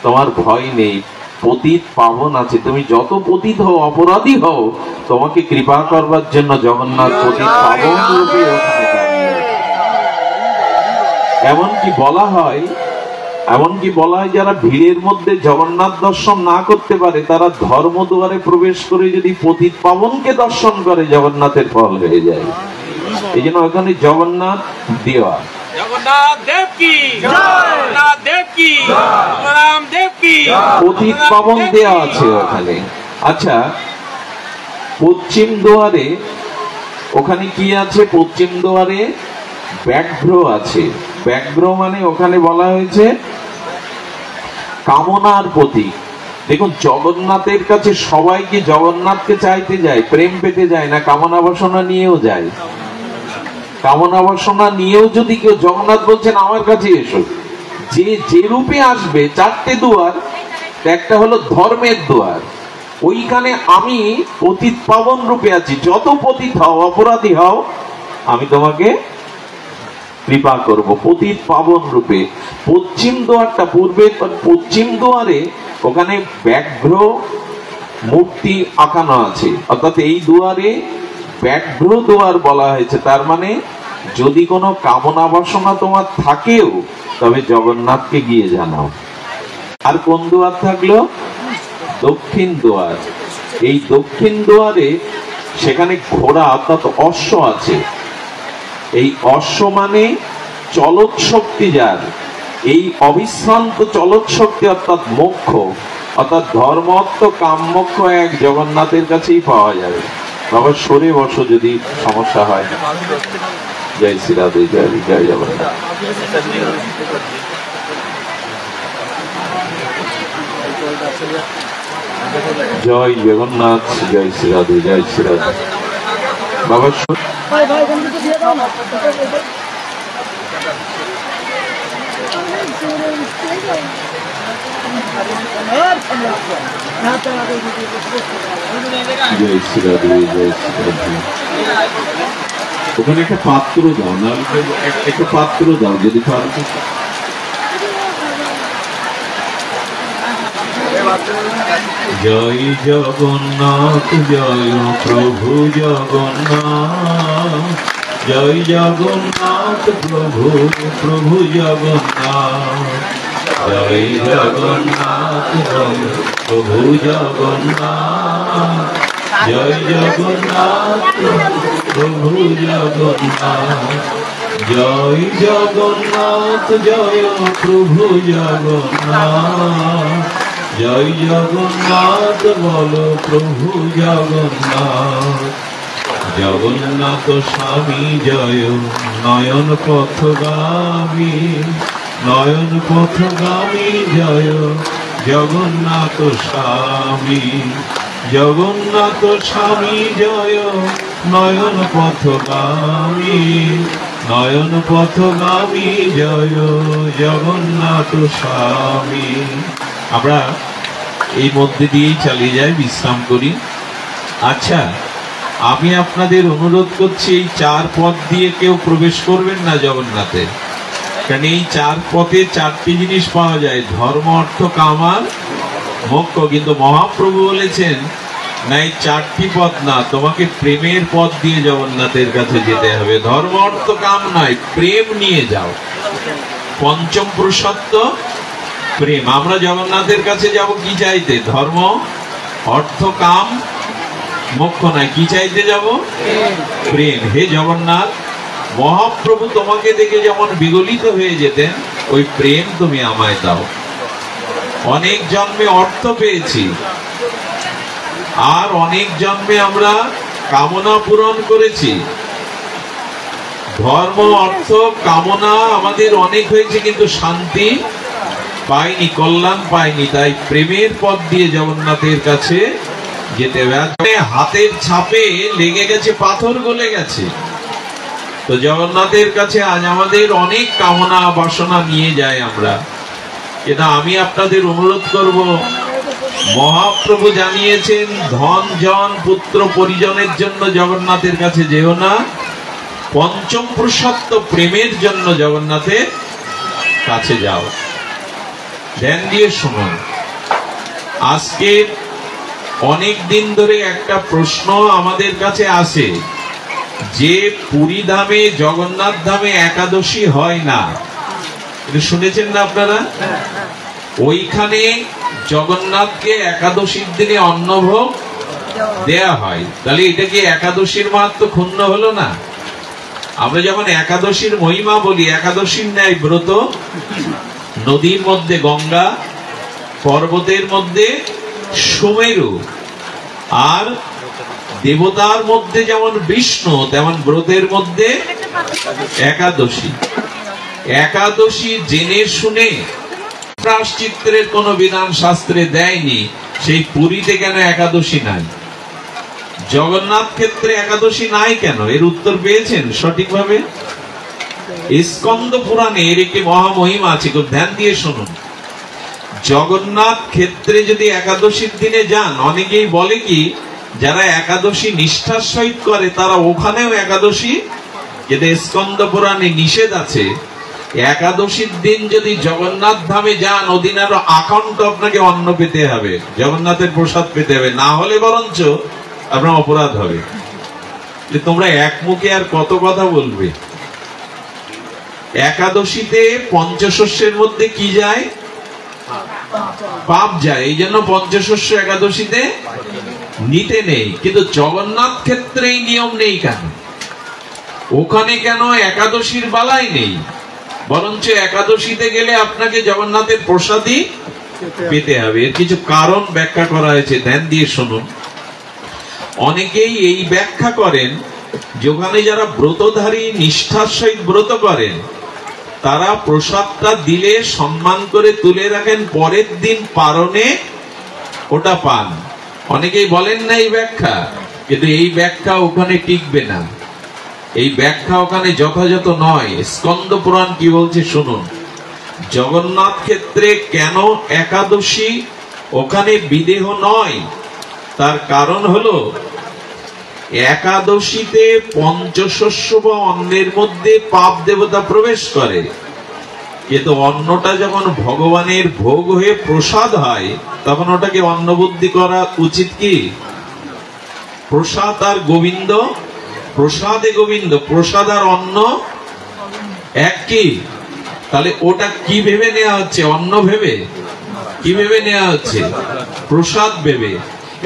তোমার ভয় নেই, পতিত পাবন আছে। তুমি যত পতিত হও, অপরাধী হও, তোমাকে কৃপা করবার জন্য জগন্নাথ পতিত পাবন রূপে ওখানে দাঁড়িয়ে। এমনকি বলা হয় যারা ভিড়ের মধ্যে জগন্নাথ দর্শন না করতে পারে, তারা ধর্ম দুয়ারে প্রবেশ করে যদি পতিত পাবনকে দর্শন করে, জগন্নাথের ফল হয়ে যায়। এই জন্য ওখানে জগন্নাথ দেওয়া, পতিত পাবন দেওয়া আছে ওখানে। আচ্ছা, পশ্চিম দুয়ারে ওখানে কি আছে? পশ্চিম দুয়ারে ব্যাঘ্র আছে। ব্যাঘ্র মানে ওখানে বলা হয়েছে কামনার প্রতীক। দেখুন, জগন্নাথের কাছে সবাইকে জগন্নাথকে চাইতে যায়, প্রেম পেতে যায় না, কামনা বাসনা নিয়েও যায়। কামনা বাসনা নিয়েও যদি কেউ, জগন্নাথ বলছেন আমার কাছে এসো, যে রূপে আসবে। 4টে দুয়ার, একটা হলো ধর্মের দুয়ার, ওইখানে আমি পতিত পাবন রূপে আছি। যত পতিত হও, অপরাধী হও, আমি তোমাকে কৃপা করব পতিত পাবন রূপে। পশ্চিম দুয়ারটা, পূর্বের পশ্চিম দুয়ারে ওখানে ব্যাঘ্র মূর্তি আঁকানো আছে। অর্থাৎ এই দুয়ারে ব্যাঘ্র দুয়ার বলা হয়েছে। তার মানে যদি কোনো কামনা বাসনা তোমার থাকেও, তবে জগন্নাথকে গিয়ে জানাও। আর কোন দুয়ার থাকলো? দক্ষিণ দুয়ার। এই দক্ষিণ দুয়ারে সেখানে ঘোড়া অর্থাৎ অশ্ব আছে। এই অশ্ব মানে চলৎ শক্তি যার, এই অবিশ্রান্ত চলৎ শক্তি অর্থাৎ মোক্ষ, অর্থাৎ ধর্ম অর্থ কাম মোক্ষ এক জগন্নাথের কাছেই পাওয়া যাবে। বাবা সরে বসো যদি সমস্যা হয়। জয় শ্রী রাধে, জয় জয় জগন্নাথ। জয় জগন্নাথ, জয় শ্রী রাধে, জয় শ্রী রাধে। বাবা জয় শ্রী রাধে, জয় শ্রী রাধে। ওখানে একটা পাত্র দাও না, একটা পাত্র দাও যদি পারো। জয় জগন্নাথ, জয় প্রভু জগন্নাথ, জয় জগন্নাথ প্রভু, প্রভু জগন্নাথ। জয় জগন্নাথ জয় প্রভু জগন্নাথ, জয় জগন্নাথ প্রভু জগন্নাথ, জয় জগন্নাথ জয় প্রভু জগন্নাথ, জয় জগন্নাথ বলো প্রভু জগন্নাথ। জগন্নাথ স্বামী জয় নয়ন পথগামী, নয়ন পথগামী জয় জগন্নাথ স্বামী, জগন্নাথ স্বামী জয় নয়ন পথগামী, নয়ন পথগামী জয় জগন্নাথ স্বামী। আমরা এই মধ্যে দিয়েই চালিয়ে যাই, বিশ্রাম করি। আচ্ছা, আমি আপনাদের অনুরোধ করছি এই 4 পথ দিয়ে কেউ প্রবেশ করবেন না জগন্নাথে, কারণ এই 4 পথে 4টি জিনিস পাওয়া যায়, ধর্ম অর্থ কাম আর মোক্ষ। কিন্তু মহাপ্রভু বলেছেন না, এই 4টি পথ না, তোমাকে প্রেমের পথ দিয়ে জগন্নাথের কাছে যেতে হবে। ধর্ম অর্থ কাম নয়, প্রেম নিয়ে যাও। পঞ্চম পুরুষত্ব প্রেম। আমরা জগন্নাথের কাছে যাব কি চাইতে? ধর্ম অর্থ কাম মোক্ষ নয়, কি চাইতে যাব? প্রেম। হে জগন্নাথ, মহাপ্রভু তোমাকে দেখে যেমন বিগলিত হয়ে যেতেন, ওই প্রেম তুমি আমায় দাও। অনেক জন্মে অর্থ পেয়েছি, আর অনেক জন্মে আমরা কামনা পূরণ করেছি। ধর্ম অর্থ কামনা আমাদের অনেক হয়েছে, কিন্তু শান্তি পাইনি, কল্যাণ পাইনি। তাই প্রেমের পথ দিয়ে জগন্নাথের কাছে যেতে হবে। হাতের ছাপে লেগে গেছে, পাথর গলে গেছে। তো জগন্নাথের কাছে আজ আমাদের অনেক কামনা বাসনা নিয়ে যাই আমরা। এটা আমি আপনাদের অনুরোধ করব, মহাপ্রভু জানিয়েছেন ধন জন পুত্র পরিজনের জন্য জগন্নাথের কাছে যেও না, পঞ্চম পুরুষত্ব প্রেমের জন্য জগন্নাথের কাছে যাও। ধ্যান দিয়ে শুনুন। আজকে অনেক দিন ধরে একটা প্রশ্ন আমাদের কাছে আসে যে পুরী ধামে জগন্নাথ ধামে একাদশী হয় না, এটা শুনেছেন না আপনারা? ওইখানে জগন্নাথকে একাদশীর দিনে অন্নভোগ দেয়া হয়। তাহলে এটা কি একাদশীর মাহাত্ম্য ক্ষুণ্ণ হলো না? আমরা যখন একাদশীর মহিমা বলি, একাদশীর ন্যায় ব্রত নদীর মধ্যে গঙ্গা, পর্বতের মধ্যে সুমেরু, আর দেবতার মধ্যে যেমন বিষ্ণু, তেমন ব্রতের মধ্যে একাদশী। একাদশী জেনে শুনে প্রায়শ্চিত্তের কোন বিধান শাস্ত্রে দেয়নি, সেই পুরীতে কেন একাদশী নাই? জগন্নাথ ক্ষেত্রে একাদশী নাই কেন? এর উত্তর পেয়েছেন সঠিকভাবে? স্কন্দ পুরাণে এর একটি মহামহিমা আছে, খুব ধ্যান দিয়ে শুনুন। জগন্নাথ ক্ষেত্রে যদি একাদশীর দিনে যান, অনেকেই বলে কি যারা একাদশী নিষ্ঠার সহিত করে তারা ওখানেও একাদশী, যেটা স্কন্দ পুরাণে নিষেধ আছে। একাদশীর দিন যদি জগন্নাথ ধামে যান, ওদিন আরো আকান্ত আপনাকে অন্ন পেতে হবে, জগন্নাথের প্রসাদ পেতে হবে, না হলে বরঞ্চ আপনার অপরাধ হবে। তোমরা এক মুখে আর কত কথা বলবে? একাদশীতে পঞ্চশস্যের মধ্যে কি যায়? পাপ যায়। এই জন্য পঞ্চশস্য একাদশীতে নিতে নেই। কিন্তু জগন্নাথ ক্ষেত্রে এই নিয়ম নেই কেন? ওখানে কেন একাদশীর বালাই নেই? বরঞ্চ একাদশীতে গেলে আপনাকে জগন্নাথের প্রসাদই পেতে হবে। এর কিছু কারণ ব্যাখ্যা করা হয়েছে, ধ্যান দিয়ে শুনুন। অনেকেই এই ব্যাখ্যা করেন যে ওখানে যারা ব্রতধারী নিষ্ঠার সহিত ব্রত করেন, তারা প্রসাদটা দিলে সম্মান করে তুলে রাখেন, পরের দিন পারণে ওটা পান। অনেকেই বলেন না এই ব্যাখ্যা, কিন্তু এই ব্যাখ্যা ওখানে টিকবে না, এই ব্যাখ্যা ওখানে যথাযথ নয়। স্কন্দ পুরাণ কি বলছে শুনুন। জগন্নাথ ক্ষেত্রে কেন একাদশী ওখানে বিদেহ নয়, তার কারণ হলো একাদশীতে পঞ্চশস্য বা অন্নের মধ্যে পাপ দেবতা প্রবেশ করে, কিন্তু অন্নটা যখন ভগবানের ভোগ হয়ে প্রসাদ হয়, তখন ওটাকে অন্নবুদ্ধি করা উচিত কি? প্রসাদ আর গোবিন্দ, প্রসাদে গোবিন্দ, প্রসাদ আর অন্ন এক কি? তাহলে ওটা কি ভেবে নেওয়া হচ্ছে? অন্ন ভেবে? কি ভেবে নেওয়া হচ্ছে? প্রসাদ ভেবে।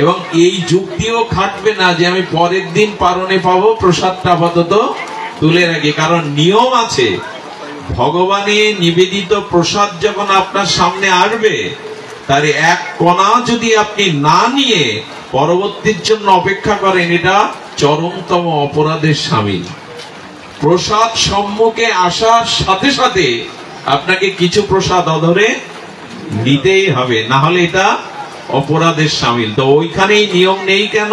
এবং এই যুক্তিও খাটবে না যে আমি পরের দিন পারণে পাবো, প্রসাদটা আপাতত তুলে রাখি। কারণ নিয়ম আছে, ভগবানের নিবেদিত প্রসাদ যখন আপনার সামনে আসবে, তার এক কণা যদি আপনি না নিয়ে পরবর্তীর জন্য অপেক্ষা করেন, এটা চরমতম অপরাধের শামিল। প্রসাদ সম্মুখে আসার সাথে সাথে আপনাকে কিছু প্রসাদ অধরে নিতেই হবে, না হলে এটা অপরাধের শামিল। তো ওইখানেই নিয়ম নেই কেন?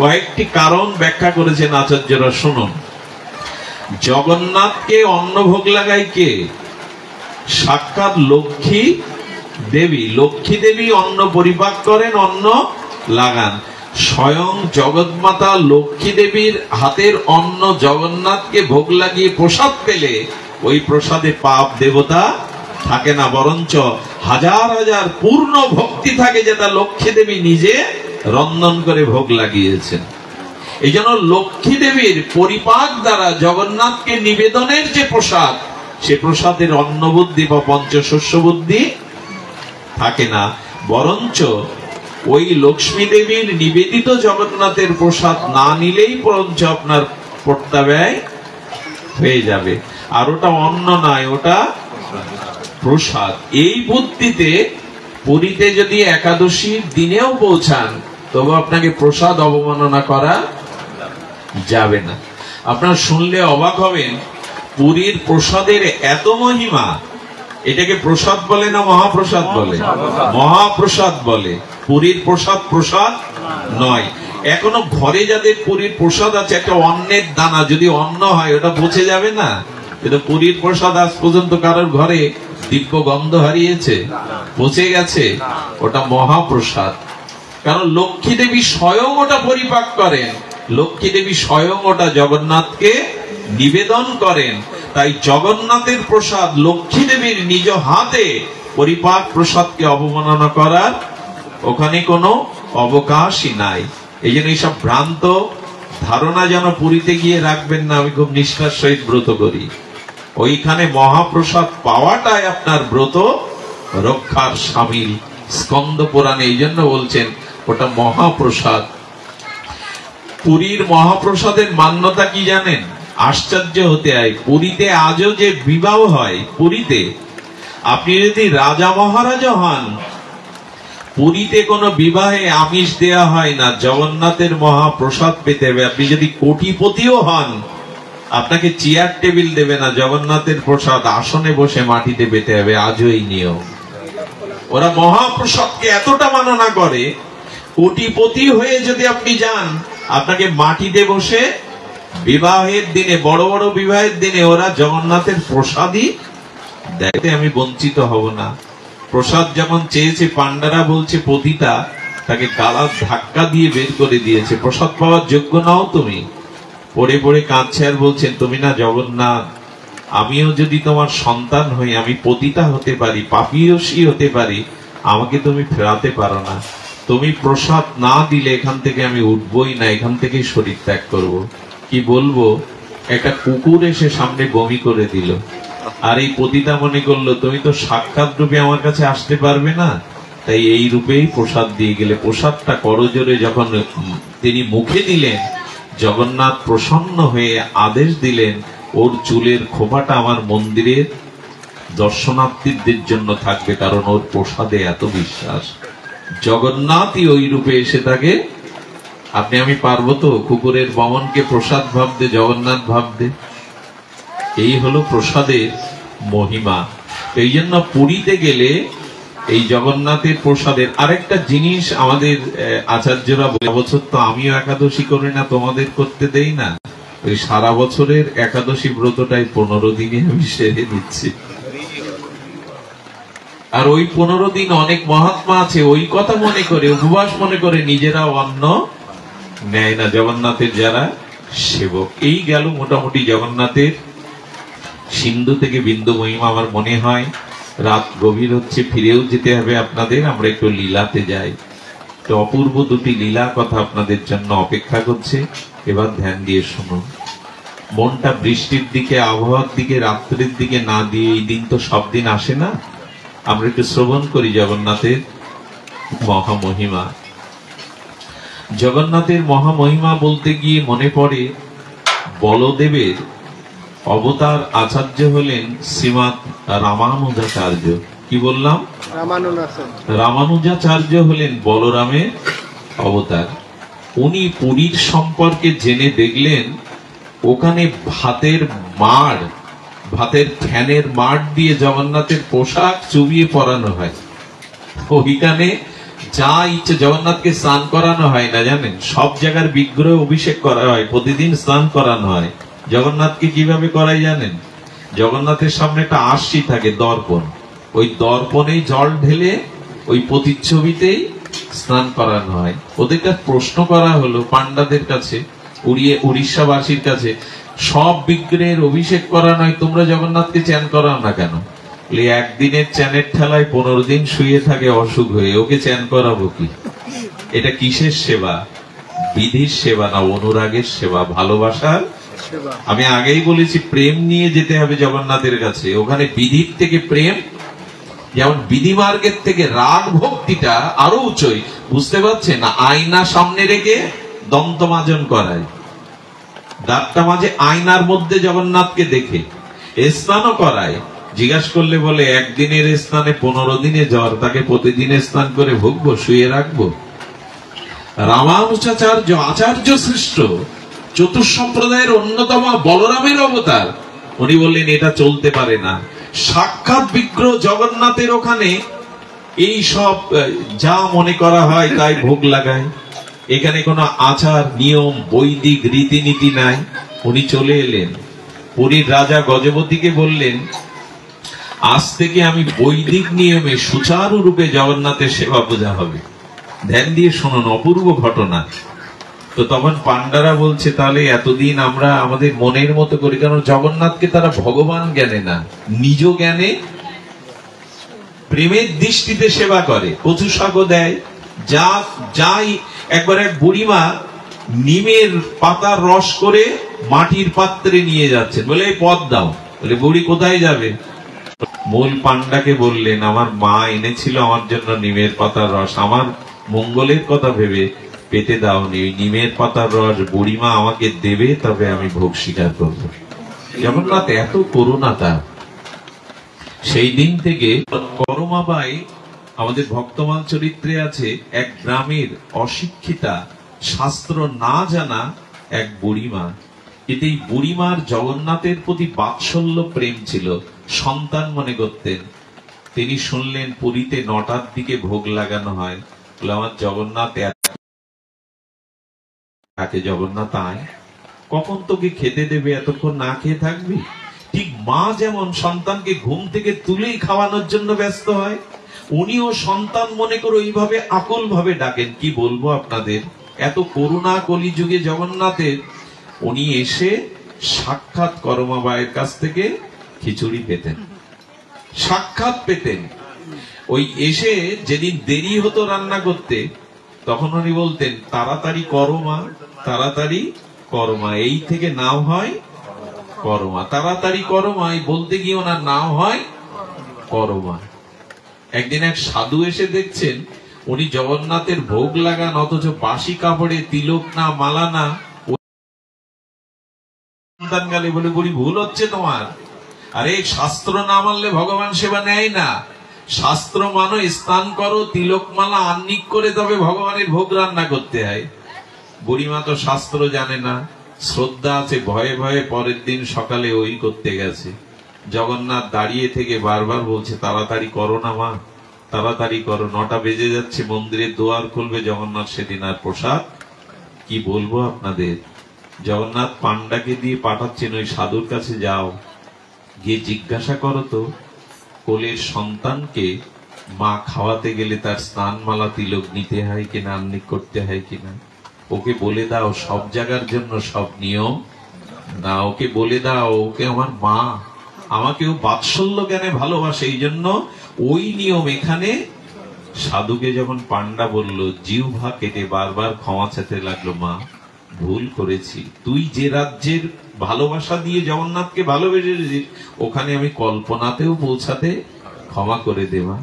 কয়েকটি কারণ ব্যাখ্যা করেছেন আচার্যরা, শুনুন। জগন্নাথকে অন্ন ভোগ লাগায় কে? সাক্ষাৎ লক্ষ্মী দেবী। লক্ষ্মী দেবী অন্ন পরিপাক করেন, অন্ন লাগান। স্বয়ং জগৎমাতা লক্ষ্মী দেবীর হাতের অন্ন জগন্নাথকে ভোগ লাগিয়ে প্রসাদ পেলে ওই প্রসাদে পাপ দেবতা থাকে না, বরঞ্চ হাজার হাজার পূর্ণ ভক্তি থাকে, যেটা লক্ষ্মী দেবী নিজে রন্ধন করে ভোগ লাগিয়েছেন। এই জন্য লক্ষ্মী দেবীর পরিপাক দ্বারা জগন্নাথকে নিবেদনের যে প্রসাদ, সে প্রসাদের অন্ন বুদ্ধি বা পঞ্চশস্য বুদ্ধি থাকে না, বরঞ্চ ওই লক্ষ্মী দেবীর নিবেদিত জগন্নাথের প্রসাদ না নিলেই বরঞ্চ আপনার পর্দা ব্যয় হয়ে যাবে। আর ওটা অন্ন নয়, ওটা প্রসাদ। এই বুদ্ধিতে পুরীতে যদি একাদশীর দিনেও পৌঁছান, তবু আপনাকে প্রসাদ অবমাননা করা যাবে না। আপনারা শুনলে অবাক হবেন, পুরীর প্রসাদের এত মহিমা। এটাকে প্রসাদ বলে না মহাপ্রসাদ বলে? মহাপ্রসাদ বলে। পুরীর প্রসাদ প্রসাদ নয়। এখনো ঘরে যাদের পুরীর প্রসাদ আছে, একটা অন্নের দানা যদি অন্ন হয়, ওটা পচে যাবে না? কিন্তু পুরীর প্রসাদ আজ পর্যন্ত কারোর ঘরে দিব্য গন্ধ হারিয়েছে? পচে গেছে? ওটা মহাপ্রসাদ। কারণ লক্ষ্মী দেবী স্বয়ং ওটা পরিপাক করেন, লক্ষ্মী দেবী স্বয়ং ওটা জগন্নাথকে নিবেদন করেন। তাই জগন্নাথের প্রসাদ লক্ষ্মী দেবীর নিজ হাতে পরিপাক প্রসাদকে অবমাননা করার ওখানে কোনো অবকাশই নাই। এই জন্য এইসব ভ্রান্ত ধারণা যেন পুরীতে গিয়ে রাখবেন না। আমি খুব নিষ্ঠার সহিত ব্রত করি, ওইখানে মহাপ্রসাদ পাওয়াটাই আপনার ব্রত রক্ষার শামিল। স্কন্দ পুরাণে এই জন্য বলছেন ওটা মহাপ্রসাদ। পুরীর মহাপ্রসাদের মান্যতা কি জানেন? আশ্চর্য হতে হয়। পুরীতে আজও যে বিবাহ হয়, পুরীতে আপনি যদি রাজা মহারাজা হন, পুরীতে কোনো বিবাহে আমিষ দেয়া হয় না, জগন্নাথের মহাপ্রসাদ পেতে হবে। আপনি যদি কোটিপতিও হন, আপনাকে চেয়ার টেবিল দেবে না, জগন্নাথের প্রসাদ আসনে বসে মাটিতে পেতে হবে। আজও এই নিয়ম। ওরা মহাপ্রসাদকে এতটা মাননা করে, কোটিপতি হয়ে যদি আপনি যান, আপনাকে মাটিতে বসে বিবাহের দিনে, বড় বড় বিবাহের দিনে ওরা জগন্নাথের প্রসাদই দেখতে আমি বঞ্চিত হব না। প্রসাদ যখন চেয়েছে, পান্ডারা বলছে পতিতা, তাকে গালার ধাক্কা দিয়ে বের করে দিয়েছে। প্রসাদ পাওয়ার যোগ্য নাও তুমি। পড়ে পড়ে কাঁদছে আর বলছেন, তুমি না জগন্নাথ, আমিও যদি তোমার সন্তান হই, আমি পতিতা হতে পারি, পাপীয়সী হতে পারি, আমাকে তুমি ফেরাতে পারো না। তুমি প্রসাদ না দিলে এখান থেকে আমি উঠবই না, এখান থেকেই শরীর ত্যাগ করব। কি বলবো, একটা কুকুর এসে সামনে বমি করে দিল, আর এই পতিতা মনে করলো তুমি তো সাক্ষাৎ রূপে আমার কাছে আসতে পারবে না, তাই এই রূপেই প্রসাদ দিয়ে গেলে। প্রসাদটা করজোরে যখন তিনি মুখে দিলেন, জগন্নাথ প্রসন্ন হয়ে আদেশ দিলেন, ওর চুলের খোপাটা আমার মন্দিরের দর্শনার্থীদের জন্য থাকবে, কারণ ওর প্রসাদে এত বিশ্বাস। জগন্নাথই ওই রূপে এসে থাকে। আপনি আমি পারবো তো কুকুরের বমনকে প্রসাদ ভাবতে, জগন্নাথ ভাবতে? এই হলো প্রসাদের মহিমা। এই জন্য পুরীতে গেলে এই জগন্নাথের প্রসাদের আরেকটা জিনিস আমাদের আচার্যরা বলে, বছর তো আমিও একাদশী করি না, তোমাদের করতে দেই না, ওই সারা বছরের একাদশী ব্রতটাই 15 দিনে আমি সেরে দিচ্ছি। আর ওই 15 দিন অনেক মহাত্মা আছে, ওই কথা মনে করে, উপবাস মনে করে নিজেরাও অন্ন নেয় না, জগন্নাথের যারা সেবক। এই গেল মোটামুটি জগন্নাথের সিন্ধু থেকে বিন্দু মহিমা। আমার মনে হয় রাত গভীর হচ্ছে, ফিরেও যেতে হবে আপনাদের। আমরা একটু লীলাতে যাই। তো অপূর্ব দুটি লীলা কথা আপনাদের জন্য অপেক্ষা করছে, এবার ধ্যান দিয়ে শুনুন। মনটা বৃষ্টির দিকে, আবহাওয়ার দিকে, রাত্রির দিকে না দিয়ে, এই দিন তো সব দিন আসে না। আমরা একটু শ্রবণ করি জগন্নাথের মহামহিমা। জগন্নাথের মহামহিমা বলতে গিয়ে মনে পড়ে বলদেবের অবতার আচার্য হলেন শ্রীমৎ রামানুজাচার্য। কি বললাম? রামানুজাচার্য হলেন বলরামের অবতার। উনি পুরীর সম্পর্কে জেনে দেখলেন ওখানে ভাতের মাড়, ভাতের ফ্যানের মাড় দিয়ে জগন্নাথের পোশাক চুবিয়ে পরানো হয়। ওইখানে যা ইচ্ছে, জগন্নাথকে স্নান করানো হয় না জানেন, সব জায়গার বিগ্রহ অভিষেক করা হয়, প্রতিদিন স্নান করানো হয়। জগন্নাথকে কিভাবে করাই জানেন? জগন্নাথের সামনে একটা আরশি থাকে, দর্পণ, ওই দর্পণেই জল ঢেলে ওই প্রতিচ্ছবিতেই স্নান করানো হয়। ওদের কাছে প্রশ্ন করা হলো পান্ডাদের কাছে, উড়িষ্যাবাসীর কাছে, সব বিগ্রহের অভিষেক করা নয়, তোমরা জগন্নাথকে চ্যান করাও না কেন? একদিনের চ্যানের ঠেলায় 15 দিন শুয়ে থাকে অসুখ হয়ে, ওকে চ্যান করাবো কি? এটা কিসের সেবা? বিধির সেবা না, অনুরাগের সেবা, ভালোবাসার। আমি আগেই বলেছি প্রেম নিয়ে যেতে হবে জগন্নাথের কাছে। ওখানে বিধির থেকে প্রেম, যেমন বিধি মার্গের থেকে রাগ ভক্তিটা আরো উচ্চই, বুঝতে পারছেন না? আয়না সামনে রেখে দন্তমাজন করায়, দাঁতটা মাঝে আয়নার মধ্যে জগন্নাথকে দেখে স্নানও করায়। জিজ্ঞাসা করলে বলে একদিনের স্নানে 15 দিনে জ্বর, তাকে প্রতিদিন স্নান করে ভুগবো, শুয়ে রাখবো? রামানুজাচার্য আচার্য শ্রেষ্ঠ, চতুর্সম্প্রদায়ের অন্যতম বলরামের অবতার, উনি বললেন এটা চলতে পারে না। সাক্ষাৎ বিগ্রহ জগন্নাথের ওখানে এই সব যা মনে করা হয় তাই ভোগ লাগায়। এখানে কোনো আচার নিয়ম বৈদিক রীতিনীতি নাই। উনি চলে এলেন, পুরীর রাজা গজপতিকে বললেন আজ থেকে আমি বৈদিক নিয়মে সুচারুরূপে জগন্নাথের সেবা পূজা হবে। ধ্যান দিয়ে শুনুন, অপূর্ব ঘটনা। তো তখন পান্ডারা বলছে তাহলে এতদিন আমরা আমাদের মনের মতো করি, কারণ জগন্নাথকে তারা ভগবান জ্ঞানে না, নিজ জ্ঞানে প্রেমের দৃষ্টিতে সেবা করে, কচু শাকও দেয়, যা যাই। একবার এক বুড়িমা নিমের পাতার রস করে মাটির পাত্রে নিয়ে যাচ্ছেন, বলে এই পদ দাও। বলে বুড়ি কোথায় যাবে? মূল পান্ডাকে বললেন আমার মা এনেছিল আমার জন্য নিমের পাতার রস, আমার মঙ্গলের কথা ভেবে পেতে দাওনি, ওই নিমের পাতার রস বুড়িমা আমাকে দেবে, তবে আমি ভোগ স্বীকার করবো। জগন্নাথ এত করুণা তার। সেই দিন থেকে করমাবাই আমাদের ভক্তমাল চরিত্রে আছে, এক গ্রামের অশিক্ষিতা, শাস্ত্র না জানা এক বুড়িমা। কিন্তু এই বুড়িমার জগন্নাথের প্রতি বাৎসল্য প্রেম ছিল, সন্তান মনে করতেন। তিনি শুনলেন পুরীতে 9টার দিকে ভোগ লাগানো হয়। বলে আমার জগন্নাথ, জগন্নাথ আয়, কখন তোকে খেতে দেবে? এতক্ষণ না খেয়ে থাকবি? ঠিক মা যেমন সন্তানকে ঘুম থেকে তুলেই খাওয়ানোর জন্য ব্যস্ত হয়, উনিও সন্তান মনে করে ওইভাবে আকুল ভাবে ডাকেন। কি বলবো আপনাদের, এত করুণা কলিযুগে জগন্নাথের। উনি এসে সাক্ষাৎ করমাবাইয়ের কাছ থেকে খিচুড়ি পেতেন, সাক্ষাৎ পেতেন। ওই এসে যেদিন দেরি হতো রান্না করতে, তখন উনি বলতেন তাড়াতাড়ি করো মা, তাড়াতাড়ি করো মা, এই থেকে নাও হয় করমা, তাড়াতাড়ি করমা, এই বলতে গিয়ে ওনার নাম হয় করমা। একদিন এক সাধু এসে দেখছেন উনি জগন্নাথের ভোগ লাগান, অথচ বাসি কাপড়ে তিলক না, মালা না। গালে বলে বুড়ি ভুল হচ্ছে তোমার, আরে শাস্ত্র না মানলে ভগবান সেবা নেয় না। শাস্ত্র মানো, স্নান করো, তিলক মালা আহ্নিক করে তবে ভগবানের ভোগ রান্না করতে হয়। বুড়িমা তো শাস্ত্র জানে না, শ্রদ্ধা আছে, ভয়ে ভয়ে পরের দিন সকালে ওই করতে গেছে। জগন্নাথ দাঁড়িয়ে থেকে বারবার বলছে তাড়াতাড়ি করো না মা, তাড়াতাড়ি করো, 9টা বেজে যাচ্ছে, মন্দিরের দুয়ার খুলবে। জগন্নাথ সেদিন আর প্রসাদ কি বলবো আপনাদের। জগন্নাথ পান্ডাকে দিয়ে পাঠাচ্ছেন ওই সাধুর কাছে, যাও গিয়ে জিজ্ঞাসা করো তো কোলের সন্তানকে মা খাওয়াতে গেলে তার স্নানমালা তিলক নিতে হয় কিনা, আহ্নিক করতে হয় কিনা। ওকে বলে দাও সব জায়গার জন্য সব নিয়ম না, ওকে বলে দাও ওকে আমার মা, আমাকেও বাৎসল্য জ্ঞানে ভালোবাসে, এই জন্য ওই নিয়ম এখানে। সাধুকে যখন পান্ডা বলল, জিহ্বা কেটে বারবার ক্ষমা চাইতে লাগলো, মা ভুল করেছি, তুই যে রাজ্যের ভালোবাসা দিয়ে জগন্নাথকে ভালোবেসেছিস, ওখানে আমি কল্পনাতেও পৌঁছাতে ক্ষমা করে দেবা।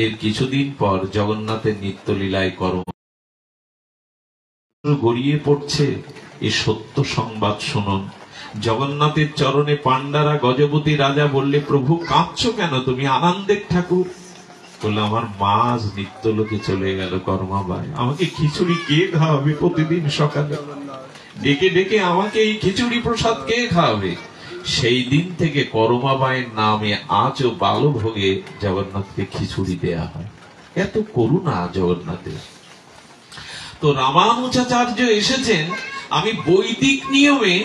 এর কিছুদিন পর জগন্নাথের নিত্যলীলায় কর্ম গড়িয়ে পড়ছে। এ সত্য সংবাদ শুনুন। জগন্নাথের চরণে পাণ্ডারা গজপতি রাজা বললে, প্রভু কাঁদছো কেন তুমি? আনন্দের ঠাকুর বললে, আমার মা আজ নিত্যলোকে চলে গেল কর্মাবায়, আমাকে খিচুড়ি কে খাওয়াবে? প্রতিদিন সকালে ডেকে ডেকে আমাকে এই খিচুড়ি প্রসাদ কে খাওয়াবে? সেই দিন থেকে করমাবাইয়ের নামে আজও বালভোগে জগন্নাথকে খিচুড়ি দেয়া হয়। এত করুণা জগন্নাথের। তো রামানুজাচার্য এসেছেন, আমি বৈদিক নিয়মে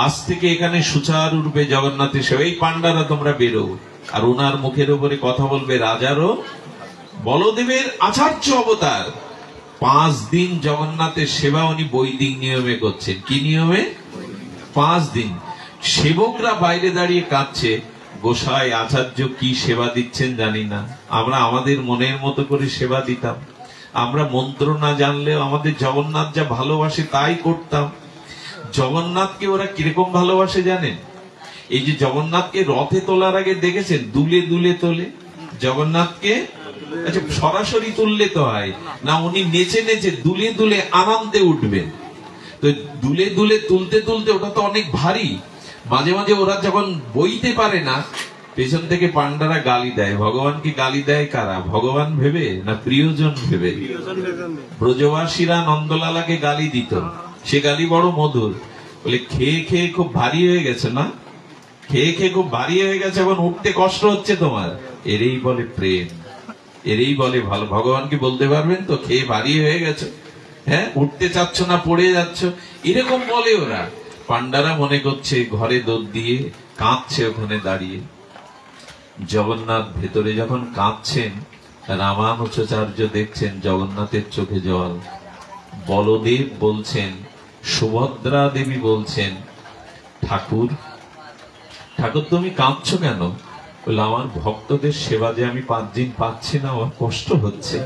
আজ থেকে এখানে সুচারুরূপে জগন্নাথের সেবা। এই পাণ্ডারা তোমরা বেরো, আর ওনার মুখের উপরে কথা বলবে রাজারও বলদেবের আচার্য অবতার। 5 দিন জগন্নাথের সেবা উনি বৈদিক নিয়মে করছেন। কি নিয়মে? 5 দিন। সেবকরা বাইরে দাঁড়িয়ে কাঁদছে, গোসাই আচার্য কি সেবা দিচ্ছেন জানি না, আমরা আমাদের মনের মতো করে সেবা দিতাম, আমরা মন্ত্র না জানলেও আমাদের জগন্নাথ যা ভালোবাসে তাই করতাম। জগন্নাথকে ওরা কিরকম ভালোবাসে জানেন? এই যে জগন্নাথকে রথে তোলার আগে দেখেছেন দুলে দুলে তোলে জগন্নাথকে। আচ্ছা, সরাসরি তুললে তো হয় না, উনি নেচে নেচে দুলে দুলে আনন্দে উঠবেন। তো দুলে দুলে তুলতে তুলতে ওটা তো অনেক ভারী, মাঝে মাঝে ওরা যখন বইতে পারে না, পেছন থেকে পাণ্ডারা গালি দেয়। ভগবানকে গালি দেয় কারা? ভগবান ভেবে না প্রিয়জন ভেবে? ব্রজবাসীরা নন্দলালাকে গালি দিত, সে গালি বড় মধুর। বলে খেয়ে খেয়ে খুব ভারী হয়ে গেছে না, খেয়ে খেয়ে খুব ভারী হয়ে গেছে, এখন উঠতে কষ্ট হচ্ছে তোমার। এরই বলে প্রেম, এরই বলে ভালো। ভগবানকে বলতে পারবেন তো খেয়ে ভারী হয়ে গেছে, হ্যাঁ উঠতে চাচ্ছ না, পড়ে যাচ্ছ, এরকম বলে ওরা। পাণ্ডারা মনে করছে ঘরে দৌড় দিয়ে কাঁদছে ওখানে দাঁড়িয়ে। জগন্নাথ ভেতরে যখন কাঁদছেন, রামানুজাচার্য দেখছেন জগন্নাথের চোখে জল। বলদেব বলছেন, সুভদ্রা দেবী বলছেন, ঠাকুর ঠাকুর তুমি কাঁদছো কেন? বলে, আমার ভক্তদের সেবা যে আমি 5 দিন পাচ্ছি না, আমার কষ্ট হচ্ছে।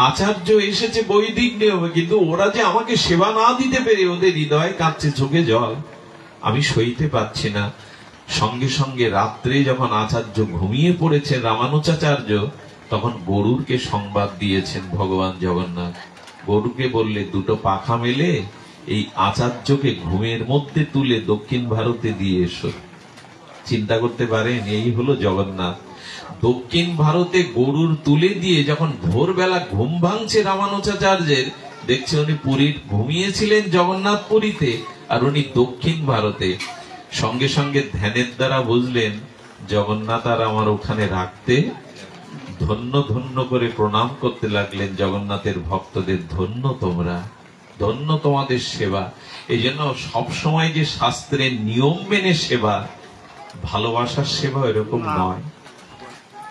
আচার্য এসেছে বৈদিক নিয়মে, কিন্তু ওরা যে আমাকে সেবা না দিতে পেরে ওদের হৃদয় কাঁদছে, চোখে জল, আমি সইতে পারছি না। সঙ্গে সঙ্গে রাত্রে যখন আচার্য ঘুমিয়ে পড়েছেন রামানুজাচার্য, তখন গরুরকে সংবাদ দিয়েছেন ভগবান জগন্নাথ। গরুকে বললে, 2টো পাখা মেলে এই আচার্যকে ঘুমের মধ্যে তুলে দক্ষিণ ভারতে দিয়ে এসো। চিন্তা করতে পারেন, এই হলো জগন্নাথ। দক্ষিণ ভারতে গরুর তুলে দিয়ে যখন ভোরবেলা ঘুম ভাঙছে রামানুজাচার্যের, দেখছে উনি পুরীর ঘুমিয়েছিলেন জগন্নাথ পুরীতে, আর উনি দক্ষিণ ভারতে। সঙ্গে সঙ্গে ধ্যানের দ্বারা বুঝলেন জগন্নাথ আর আমার ওখানে রাখতে, ধন্য ধন্য করে প্রণাম করতে লাগলেন জগন্নাথের ভক্তদের। ধন্য তোমরা, ধন্য তোমাদের সেবা। এই জন্য সবসময় যে শাস্ত্রের নিয়ম মেনে সেবা, ভালোবাসার সেবা এরকম নয়।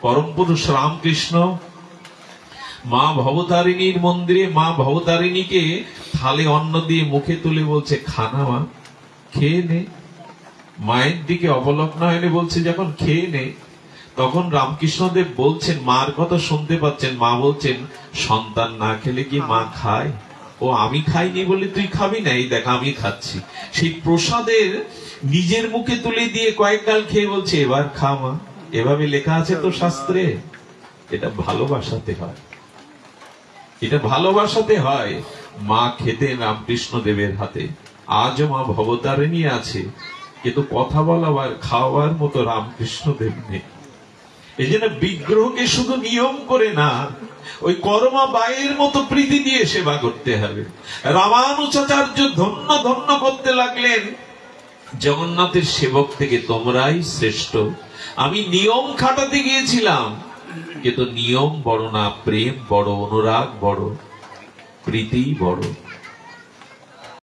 পরম পুরুষ রামকৃষ্ণ মা ভবতারিণীর মন্দিরে মা ভবতারিণীকে থালে অন্ন দিয়ে মুখে তুলে বলছে, খানা মা, খেয়ে নে। মায়ের দিকে অবলগ্ন হয়ে বলছে যখন খেয়ে নে, তখন রামকৃষ্ণদেব বলছেন, মার কথা শুনতে পাচ্ছেন, মা বলছেন, সন্তান না খেলে কি মা খায়? ও আমি খাইনি বলে তুই খাবি না, এই দেখ আমি খাচ্ছি। সেই প্রসাদের নিজের মুখে তুলে দিয়ে কয়েক গাল খেয়ে বলছে, এবার খা মা। এভাবে লেখা আছে তো শাস্ত্রে। এটা ভালোবাসাতে হয়, এটা ভালোবাসাতে হয়। মা খেতেন রামকৃষ্ণ দেবের হাতে, আজও মা ভবতারিণী আছে, কিন্তু কথা বলাবার খাওয়ার মতো রামকৃষ্ণ দেব নেই। এই জন্য বিগ্রহকে শুধু নিয়ম করে না, ওই কর্মা বায়ের মতো প্রীতি দিয়ে সেবা করতে হবে। রামানুজাচার্য ধন্য ধন্য করতে লাগলেন জগন্নাথের সেবক থেকে, তোমরাই শ্রেষ্ঠ। আমি নিয়ম খাটাতে গিয়েছিলাম, কিন্তু নিয়ম বড় না, প্রেম বড়, অনুরাগ বড়, প্রীতি বড়।